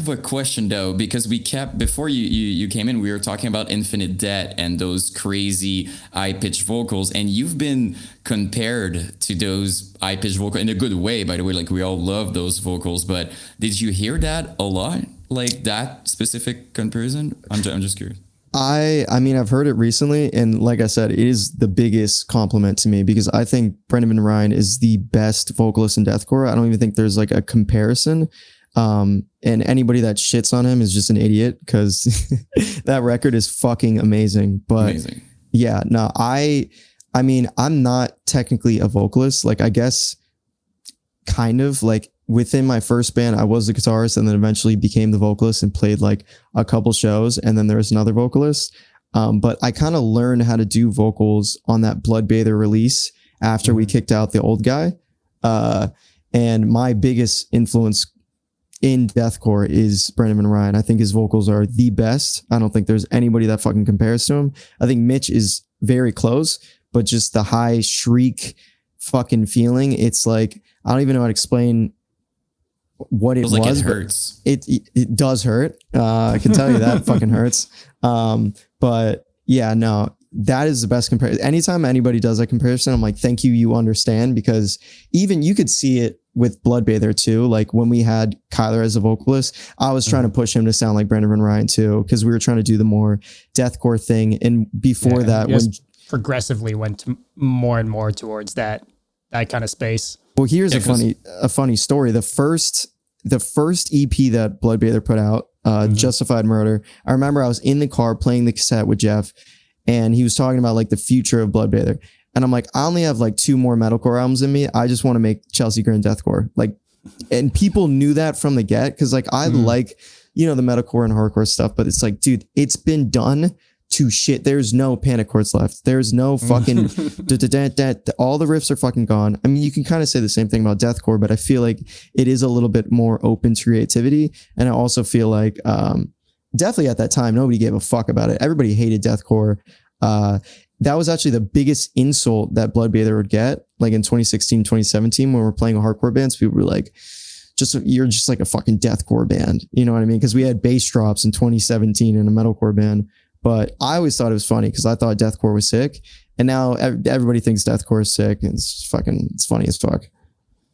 have a question though, because we kept, before you came in, we were talking about Infinite Debt and those crazy high-pitched vocals, and you've been compared to those high-pitched vocals in a good way, by the way. Like, we all love those vocals, but did you hear that a lot? Like that specific comparison? I'm just curious. I mean, I've heard it recently, and like I said, it is the biggest compliment to me because I think Brendan Ryan is the best vocalist in deathcore. I don't even think there's like a comparison. And anybody that shits on him is just an idiot because that record is fucking amazing. But amazing. Yeah, no, I mean, I'm not technically a vocalist. Like, I guess kind of like within my first band, I was the guitarist and then eventually became the vocalist and played like a couple shows. And then there was another vocalist. But I kind of learned how to do vocals on that Bloodbather release after we kicked out the old guy. And my biggest influence in deathcore is Brendan Ryan. I think his vocals are the best. I don't think there's anybody that fucking compares to him. I think Mitch is very close, but just the high shriek fucking feeling. It's like, I don't even know how to explain what it was. Like it hurts. It does hurt. I can tell you that fucking hurts. But yeah, no, that is the best comparison. Anytime anybody does that comparison, I'm like, thank you. You understand, because even you could see it with Bloodbather too. Like when we had Kyler as a vocalist, I was trying to push him to sound like Brendan Ryan too, because we were trying to do the more deathcore thing. And before that, when progressively went more and more towards that kind of space. Well, here's a funny story. The first EP that Bloodbather put out, Justified Murder. I remember I was in the car playing the cassette with Jeff, and he was talking about like the future of Bloodbather. And I'm like, I only have like 2 more metalcore albums in me. I just want to make Chelsea Grin deathcore. Like, and people knew that from the get, because like I like, you know, the metalcore and hardcore stuff, but it's like, dude, it's been done to shit. There's no panic chords left. There's no fucking all the riffs are fucking gone. I mean, you can kind of say the same thing about deathcore, but I feel like it is a little bit more open to creativity. And I also feel like definitely at that time, nobody gave a fuck about it. Everybody hated deathcore. That was actually the biggest insult that Bloodbather would get, like in 2016, 2017, when we were playing hardcore bands. People were like, you're just like a fucking deathcore band. You know what I mean? Because we had bass drops in 2017 in a metalcore band. But I always thought it was funny because I thought deathcore was sick. And now everybody thinks deathcore is sick, and it's funny as fuck.